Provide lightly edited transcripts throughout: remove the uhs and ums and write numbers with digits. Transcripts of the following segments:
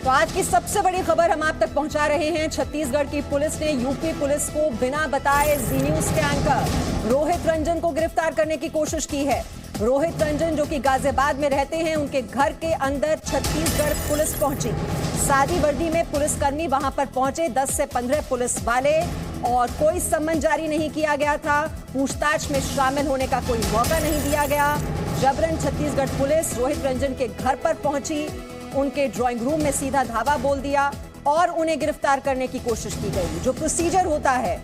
तो आज की सबसे बड़ी खबर हम आप तक पहुंचा रहे हैं। छत्तीसगढ़ की पुलिस ने यूपी पुलिस को बिना बताए जी न्यूज के एंकर रोहित रंजन को गिरफ्तार करने की कोशिश की है। रोहित रंजन जो कि गाजियाबाद में रहते हैं, उनके घर के अंदर छत्तीसगढ़ पुलिस पहुंची। सादी वर्दी में पुलिसकर्मी वहां पर पहुंचे, 10 से 15 पुलिस वाले, और कोई सम्मन जारी नहीं किया गया था। पूछताछ में शामिल होने का कोई मौका नहीं दिया गया। जबरन छत्तीसगढ़ पुलिस रोहित रंजन के घर पर पहुंची, उनके ड्राइंग रूम में सीधा धावा बोल दिया और उन्हें गिरफ्तार करने की कोशिश की गई। जो प्रोसीजर होता है,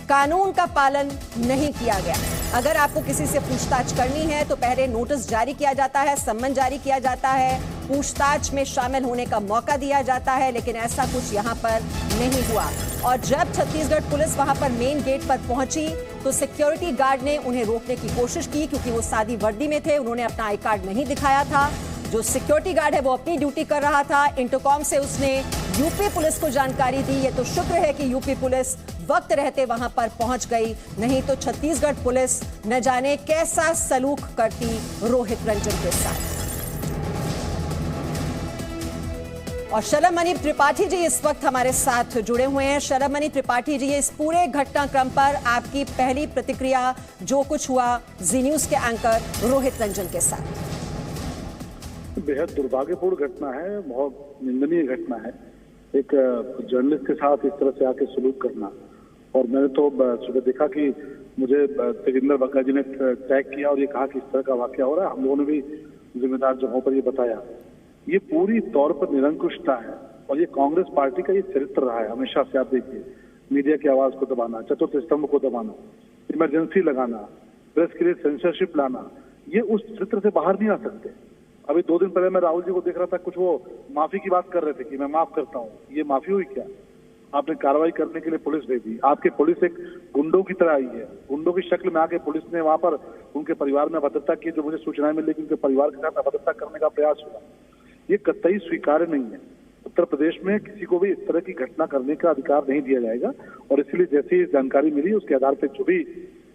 कानून का पालन नहीं किया गया। अगर आपको किसी से पूछताछ करनी है तो पहले नोटिस जारी किया जाता है, सम्मन जारी किया जाता है, पूछताछ में शामिल होने का मौका दिया जाता है, लेकिन ऐसा कुछ यहाँ पर नहीं हुआ। और जब छत्तीसगढ़ पुलिस वहां पर मेन गेट पर पहुंची तो सिक्योरिटी गार्ड ने उन्हें रोकने की कोशिश की, क्योंकि वो सादी वर्दी में थे, उन्होंने अपना आई कार्ड नहीं दिखाया था। जो सिक्योरिटी गार्ड है वो अपनी ड्यूटी कर रहा था। इंटरकॉम से उसने यूपी पुलिस को जानकारी दी। ये तो शुक्र है कि यूपी पुलिस वक्त रहते वहां पर पहुंच गई, नहीं तो छत्तीसगढ़ पुलिस न जाने कैसा सलूक करती रोहित रंजन के साथ। और शलभमणि त्रिपाठी जी इस वक्त हमारे साथ जुड़े हुए हैं। शलभमणि त्रिपाठी जी, इस पूरे घटनाक्रम पर आपकी पहली प्रतिक्रिया, जो कुछ हुआ जी न्यूज के एंकर रोहित रंजन के साथ। बेहद दुर्भाग्यपूर्ण घटना है, बहुत निंदनीय घटना है। एक जर्नलिस्ट के साथ इस तरह से आके सलूक करना। और मैंने तो सुबह देखा कि मुझे तेजिंदर बग्गा जी ने टैग किया और ये कहा कि इस तरह का वाकया हो रहा है। हम लोगों ने भी जिम्मेदार जगहों पर ये बताया। ये पूरी तौर पर निरंकुशता है और ये कांग्रेस पार्टी का ये चरित्र रहा है हमेशा से। आप देखिए, मीडिया की आवाज को दबाना, चतुर्थ स्तंभ को दबाना, इमरजेंसी लगाना, प्रेस के लिए सेंसरशिप लाना, ये उस चरित्र से बाहर नहीं आ सकते। अभी 2 दिन पहले मैं राहुल जी को देख रहा था, कुछ वो माफी की बात कर रहे थे कि मैं माफ करता हूँ। ये माफी हुई क्या? आपने कार्रवाई करने के लिए पुलिस भेजी, आपके पुलिस एक गुंडों की तरह आई है। गुंडों की शक्ल में आके पुलिस ने वहां पर उनके परिवार में अभद्रता की, जो मुझे सूचनाएं मिली कि उनके परिवार के साथ अभद्रता करने का प्रयास हुआ। ये कतई स्वीकार्य नहीं है। उत्तर प्रदेश में किसी को भी इस तरह की घटना करने का अधिकार नहीं दिया जाएगा। और इसलिए जैसे ही जानकारी मिली उसके आधार पर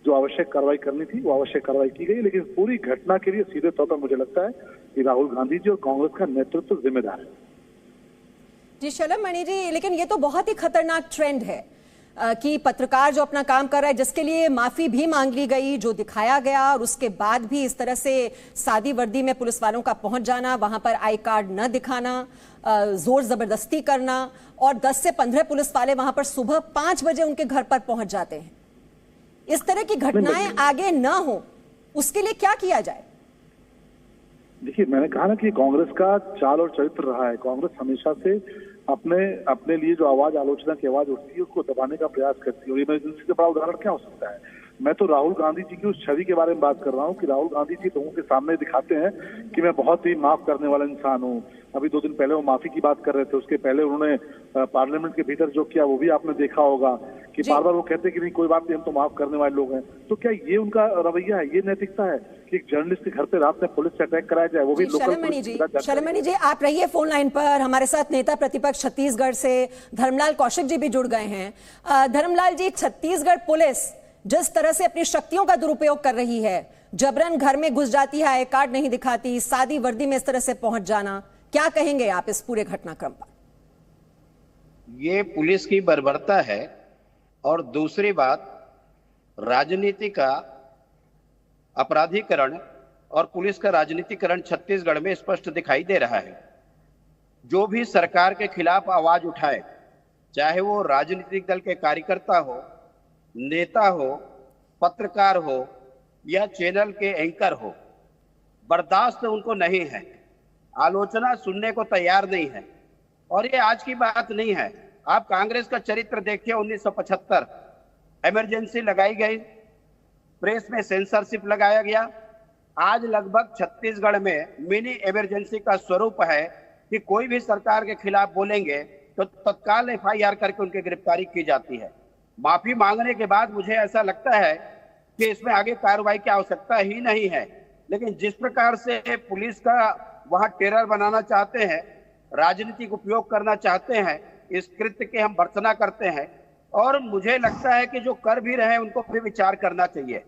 जो आवश्यक कार्रवाई करनी थी वो आवश्यक कार्रवाई की गई। लेकिन पूरी घटना के लिए सीधे तौर पर मुझे लगता है कि राहुल गांधी जी और कांग्रेस का नेतृत्व जिम्मेदार है। जी शलभमणि जी, लेकिन ये तो बहुत ही खतरनाक ट्रेंड है कि पत्रकार जो अपना काम कर रहा है, जिसके लिए माफी भी मांग ली गई, जो दिखाया गया, और उसके बाद भी इस तरह से सादी वर्दी में पुलिस वालों का पहुंच जाना, वहां पर आई कार्ड न दिखाना, जोर जबरदस्ती करना, और 10 से 15 पुलिस वाले वहां पर सुबह 5 बजे उनके घर पर पहुंच जाते हैं। इस तरह की घटनाएं आगे न हो, उसके लिए क्या किया जाए? देखिए, मैंने कहा ना कि कांग्रेस का चाल और चरित्र रहा है। कांग्रेस हमेशा से अपने लिए जो आलोचना की आवाज उठती है उसको दबाने का प्रयास करती है। और इमरजेंसी से बड़ा उदाहरण क्या हो सकता है? मैं तो राहुल गांधी जी की उस छवि के बारे में बात कर रहा हूँ कि राहुल गांधी जी लोगों के सामने दिखाते हैं कि मैं बहुत ही माफ करने वाला इंसान हूँ। अभी 2 दिन पहले वो माफी की बात कर रहे थे, उसके पहले उन्होंने पार्लियामेंट के भीतर जो किया वो भी आपने देखा होगा कि बार बार वो कहते हैं कि नहीं कोई बात नहीं, हम तो माफ करने वाले लोग हैं। तो क्या ये उनका रवैया है? ये नैतिकता है कि एक जर्नलिस्ट के घर पे रात में पुलिस से अटैक कराया जाए, वो भी लोकल? शलभमणि जी, आप रहिए फोन लाइन पर। हमारे साथ नेता प्रतिपक्ष छत्तीसगढ़ से धर्मलाल कौशिक जी भी जुड़ गए हैं। धर्मलाल जी, छत्तीसगढ़ पुलिस जिस तरह से अपनी शक्तियों का दुरुपयोग कर रही है, जबरन घर में घुस जाती है, आई कार्ड नहीं दिखाती, सादी वर्दी में इस तरह से पहुंच जाना, क्या कहेंगे आप इस पूरे घटनाक्रम पर? ये पुलिस की बर्बरता है। और दूसरी बात, राजनीति का अपराधीकरण और पुलिस का राजनीतिकरण छत्तीसगढ़ में स्पष्ट दिखाई दे रहा है। जो भी सरकार के खिलाफ आवाज उठाए, चाहे वो राजनीतिक दल के कार्यकर्ता हो, नेता हो, पत्रकार हो या चैनल के एंकर हो, बर्दाश्त उनको नहीं है। आलोचना सुनने को तैयार नहीं है। और ये आज की बात नहीं है। आप कांग्रेस का चरित्र देखिए। 1975 इमरजेंसी लगाई गई, प्रेस में सेंसरशिप लगाया गया। आज लगभग छत्तीसगढ़ में मिनी इमरजेंसी का स्वरूप है कि कोई भी सरकार के खिलाफ बोलेंगे तो तत्काल एफआईआर करके उनकी गिरफ्तारी की जाती है। माफी मांगने के बाद मुझे ऐसा लगता है कि इसमें आगे कार्रवाई की आवश्यकता ही नहीं है। लेकिन जिस प्रकार से पुलिस का वहां टेरर बनाना चाहते हैं, राजनीतिक उपयोग करना चाहते हैं, इस कृत्य के हम भर्त्सना करते हैं। और मुझे लगता है कि जो कर भी रहे हैं उनको भी विचार करना चाहिए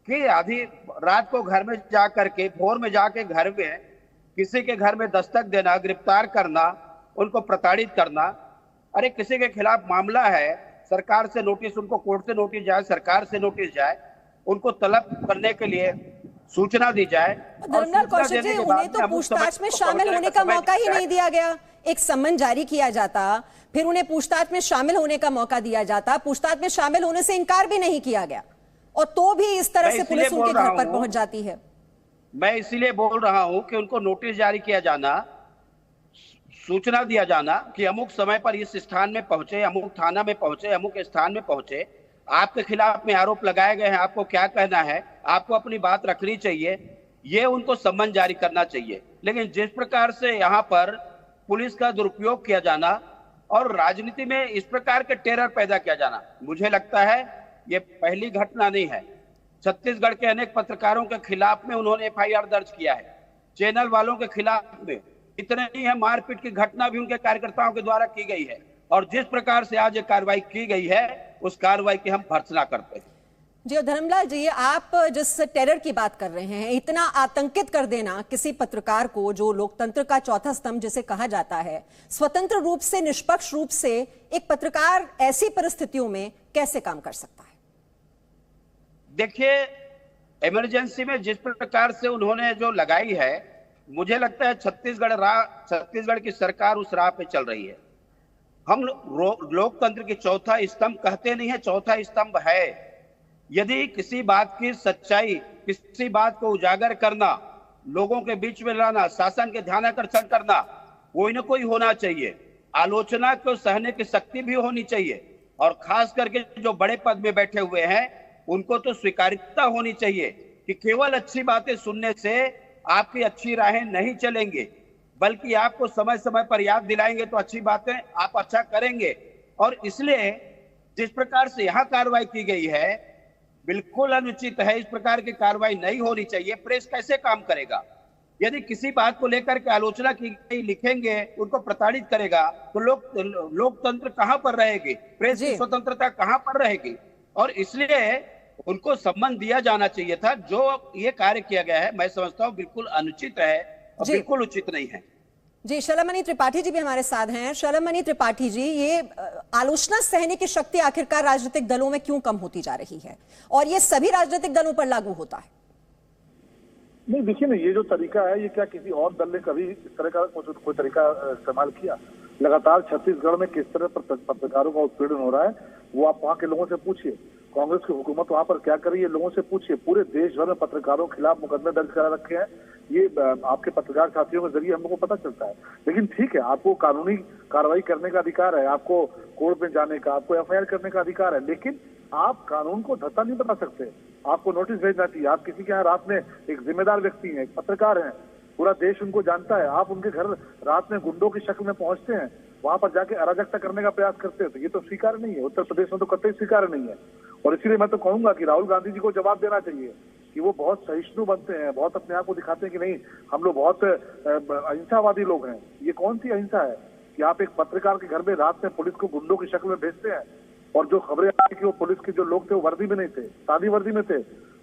कि आधी रात को घर में जा करके, भोर में जाके घर में किसी के घर में दस्तक देना, गिरफ्तार करना उनको प्रताड़ित करना। अरे किसी के खिलाफ मामला है, सरकार से नोटिस, उनको कोर्ट से नोटिस जाए, सरकार से नोटिस जाए, उनको तलब करने के लिए सूचना दी जाए। धर्मलाल कौशिक जी, उन्हें तो पूछताछ में शामिल होने का मौका ही नहीं दिया गया। एक सम्मन जारी किया जाता, फिर उन्हें पूछताछ में शामिल होने का मौका दिया जाता, पूछताछ में शामिल होने से इनकार भी नहीं किया गया, और तो भी इस तरह से पुलिस उनके घर पर पहुंच जाती है। मैं इसीलिए बोल रहा हूं कि उनको नोटिस जारी किया जाना, सूचना दिया जाना कि अमुक समय पर इस स्थान में पहुंचे, अमुक थाना में पहुंचे, अमुक स्थान में पहुंचे, आपके खिलाफ में आरोप लगाए गए हैं, आपको क्या कहना है, आपको अपनी बात रखनी चाहिए, ये उनको सम्मन जारी करना चाहिए। लेकिन जिस प्रकार से यहाँ पर पुलिस का दुरुपयोग किया जाना और राजनीति में इस प्रकार के टेरर पैदा किया जाना, मुझे लगता है ये पहली घटना नहीं है। छत्तीसगढ़ के अनेक पत्रकारों के खिलाफ में उन्होंने एफआईआर दर्ज किया है, चैनल वालों के खिलाफ में। इतने नहीं है, मारपीट की घटना भी उनके कार्यकर्ताओं के द्वारा की गई है, और जिस प्रकार से आज ये कार्रवाई की गई है उस कार्रवाई की हम भर्त्सना करते हैं। जी, और धर्मलाल जी, आप जिस टेरर की बात कर रहे हैं, इतना आतंकित कर देना किसी पत्रकार को, जो लोकतंत्र का चौथा स्तंभ जिसे कहा जाता है, स्वतंत्र रूप से, निष्पक्ष रूप से एक पत्रकार ऐसी परिस्थितियों में कैसे काम कर सकता है? देखिए, इमरजेंसी में जिस प्रकार से उन्होंने जो लगाई है, मुझे लगता है छत्तीसगढ़ की सरकार उस राह पे चल रही है। हम लोकतंत्र की चौथा स्तंभ कहते नहीं है, चौथा स्तंभ है। यदि किसी बात की सच्चाई, किसी बात को उजागर करना, लोगों के बीच में लाना, शासन के ध्यानाकर्षण करना, कोई ना कोई होना चाहिए। आलोचना को सहने की शक्ति भी होनी चाहिए, और खास करके जो बड़े पद में बैठे हुए हैं उनको तो स्वीकार्यता होनी चाहिए कि केवल अच्छी बातें सुनने से आपकी अच्छी राहें नहीं चलेंगे, बल्कि आपको समय समय पर याद दिलाएंगे तो अच्छी बातें आप अच्छा करेंगे। और इसलिए जिस प्रकार से यहाँ कार्रवाई की गई है बिल्कुल अनुचित है। इस प्रकार की कार्रवाई नहीं होनी चाहिए। प्रेस कैसे काम करेगा? यदि किसी बात को लेकर के आलोचना की गई लिखेंगे, उनको प्रताड़ित करेगा, तो लोकतंत्र कहां पर रहेगी? प्रेस की स्वतंत्रता कहां पर रहेगी? और इसलिए उनको सम्मान दिया जाना चाहिए था। जो ये कार्य किया गया है, मैं समझता हूँ बिल्कुल अनुचित है और बिल्कुल उचित नहीं है। जी, शलमणि त्रिपाठी जी भी हमारे साथ हैं। शलमणि त्रिपाठी जी, ये आलोचना सहने की शक्ति आखिरकार राजनीतिक दलों में क्यों कम होती जा रही है, और ये सभी राजनीतिक दलों पर लागू होता है? नहीं, देखिए ना, ये जो तरीका है, ये क्या किसी और दल ने कभी इस तरह का कोई तरीका इस्तेमाल किया? लगातार छत्तीसगढ़ में किस तरह पत्रकारों का उत्पीड़न हो रहा है वो आप वहाँ के लोगों से पूछिए। कांग्रेस की हुकूमत वहाँ पर क्या कर रही है, लोगों से पूछिए। पूरे देश भर में पत्रकारों के खिलाफ मुकदमे दर्ज करा रखे हैं। ये आपके पत्रकार साथियों के जरिए हम लोग को पता चलता है। लेकिन ठीक है, आपको कानूनी कार्रवाई करने का अधिकार है, आपको कोर्ट में जाने का, आपको एफआईआर करने का अधिकार है, लेकिन आप कानून को धत्ता नहीं बना सकते। आपको नोटिस भेजना चाहिए। आप किसी के यहाँ रात में, एक जिम्मेदार व्यक्ति हैं, एक पत्रकार हैं, पूरा देश उनको जानता है, आप उनके घर रात में गुंडों की शक्ल में पहुंचते हैं, वहां पर जाके अराजकता करने का प्रयास करते हैं, तो ये तो स्वीकार नहीं है। उत्तर प्रदेश में तो कतई स्वीकार नहीं है। और इसीलिए मैं तो कहूंगा कि राहुल गांधी जी को जवाब देना चाहिए कि वो बहुत सहिष्णु बनते हैं, बहुत अपने आप को दिखाते हैं कि नहीं, हम लोग बहुत अहिंसावादी लोग हैं। ये कौन सी अहिंसा है कि आप एक पत्रकार के घर में रात में पुलिस को गुंडों की शक्ल में भेजते हैं, और जो खबरें आई कि वो पुलिस के जो लोग थे वो वर्दी में नहीं थे, सादी वर्दी में थे।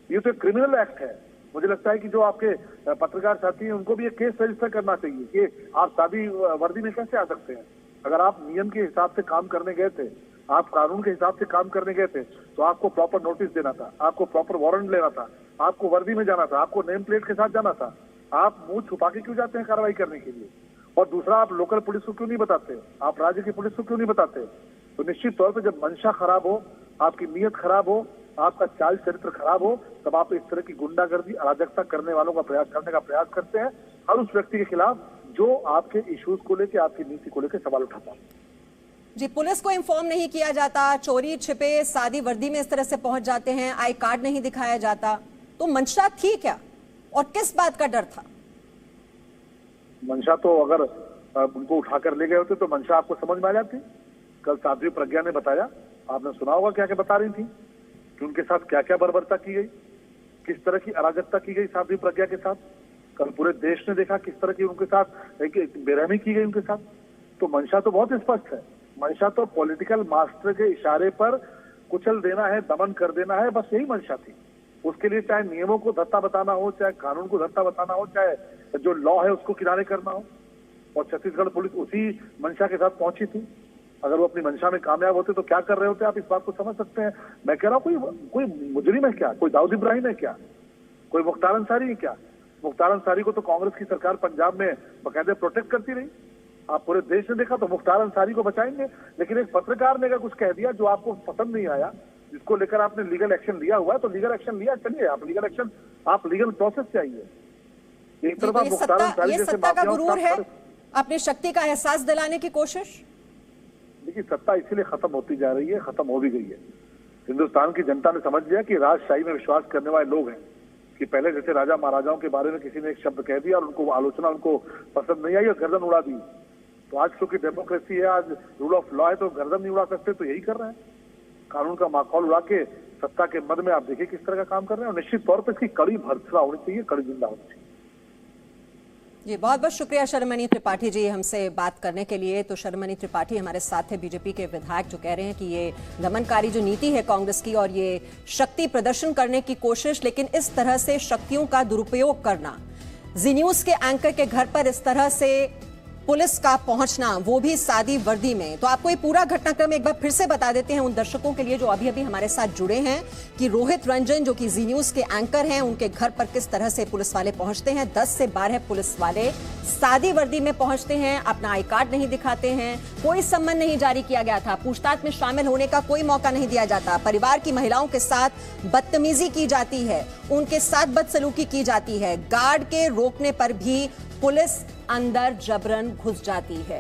ये तो एक क्रिमिनल एक्ट है। मुझे लगता है कि जो आपके पत्रकार साथी हैं उनको भी एक केस रजिस्टर करना चाहिए कि आप सादी वर्दी में कैसे आ सकते हैं। अगर आप नियम के हिसाब से काम करने गए थे, आप कानून के हिसाब से काम करने गए थे, तो आपको प्रॉपर नोटिस देना था, आपको प्रॉपर वारंट लेना था, आपको वर्दी में जाना था, आपको नेम प्लेट के साथ जाना था। आप मुंह छुपा के क्यों जाते हैं कार्रवाई करने के लिए? और दूसरा, आप लोकल पुलिस को क्यों नहीं बताते? आप राज्य की पुलिस को क्यों नहीं बताते? तो निश्चित तौर पर जब मंशा खराब हो, आपकी नीयत खराब हो, आपका चाल चरित्र खराब हो, तब आप इस तरह की गुंडागर्दी, अराजकता करने वालों का प्रयास करते हैं, हर उस व्यक्ति के खिलाफ जो आपके इश्यूज को लेकर, आपकी नीति को लेकर सवाल उठाता है। जी, पुलिस को इन्फॉर्म नहीं किया जाता, चोरी छिपे सादी वर्दी में इस तरह से पहुंच जाते हैं, आई कार्ड नहीं दिखाया जाता, तो मंशा थी क्या और किस बात का डर था? मंशा तो अगर उनको उठाकर ले गए होते तो मंशा आपको समझ में आ जाती। कल साध्वी प्रज्ञा ने बताया, आपने सुना होगा क्या क्या बता रही थी कि उनके साथ क्या क्या बर्बरता की गई, किस तरह की अराजकता की गई साध्वी प्रज्ञा के साथ। कल पूरे देश ने देखा किस तरह की उनके साथ एक बेरहमी की गई उनके साथ। तो मंशा तो बहुत स्पष्ट है। मंशा तो पॉलिटिकल मास्टर के इशारे पर कुचल देना है, दमन कर देना है, बस यही मंशा थी। उसके लिए चाहे नियमों को धत्ता बताना हो, चाहे कानून को धत्ता बताना हो, चाहे जो लॉ है उसको किनारे करना हो। और छत्तीसगढ़ पुलिस उसी मंशा के साथ पहुंची थी। अगर वो अपनी मंशा में कामयाब होते तो क्या कर रहे होते, आप इस बात को समझ सकते हैं। मैं कह रहा हूँ कोई मुजरिम है क्या, कोई दाऊद इब्राहिम है क्या, कोई मुख्तार अंसारी है क्या? मुख्तार अंसारी को तो कांग्रेस की सरकार पंजाब में बाकायदे प्रोटेक्ट करती रही। आप पूरे देश ने देखा तो मुख्तार अंसारी को बचाएंगे, लेकिन एक पत्रकार ने अगर कुछ कह दिया जो आपको पसंद नहीं आया, जिसको लेकर आपने लीगल एक्शन लिया हुआ है, तो लीगल एक्शन लिया, चलिए आप लीगल एक्शन, आप लीगल प्रोसेस चाहिए। एक तरफ आप मुख्तार अंसारी जैसे सत्ता का गुरूर है, अपनी शक्ति का एहसास दिलाने की कोशिश। देखिए, सत्ता इसीलिए खत्म होती जा रही है, खत्म हो भी गई है। हिंदुस्तान की जनता ने समझ लिया कि राजशाही में विश्वास करने वाले लोग हैं कि पहले जैसे राजा महाराजाओं के बारे में किसी ने एक शब्द कह दिया और उनको आलोचना उनको पसंद नहीं आई और गर्दन उड़ा दी। तो आज क्योंकि डेमोक्रेसी है, आज रूल ऑफ लॉ है, तो गर्दन नहीं उड़ा सकते, तो यही कर रहे हैं, कानून का माखौल उड़ा के सत्ता के मद में। आप देखिए किस तरह का काम कर रहे हैं, और निश्चित तौर पर इसकी कड़ी भर्त्सना होनी चाहिए, कड़ी जिंदा होनी चाहिए। जी बहुत बहुत शुक्रिया शर्मणी त्रिपाठी जी हमसे बात करने के लिए। तो शर्मणी त्रिपाठी हमारे साथ है, बीजेपी के विधायक, जो कह रहे हैं कि ये दमनकारी जो नीति है कांग्रेस की और ये शक्ति प्रदर्शन करने की कोशिश, लेकिन इस तरह से शक्तियों का दुरुपयोग करना, जी न्यूज के एंकर के घर पर इस तरह से पुलिस का पहुंचना, वो भी सादी वर्दी में। तो आपको ये पूरा घटनाक्रम एक बार फिर से बता देते हैं उन दर्शकों के लिए जो अभी अभी हमारे साथ जुड़े हैं कि रोहित रंजन जो कि जी न्यूज के एंकर हैं, उनके घर पर किस तरह से पुलिस वाले पहुंचते हैं। 10 से 12 पुलिस वाले सादी वर्दी में पहुंचते हैं, अपना आई कार्ड नहीं दिखाते हैं, कोई सम्मन नहीं जारी किया गया था, पूछताछ में शामिल होने का कोई मौका नहीं दिया जाता, परिवार की महिलाओं के साथ बदतमीजी की जाती है, उनके साथ बदसलूकी की जाती है, गार्ड के रोकने पर भी पुलिस अंदर जबरन घुस जाती है।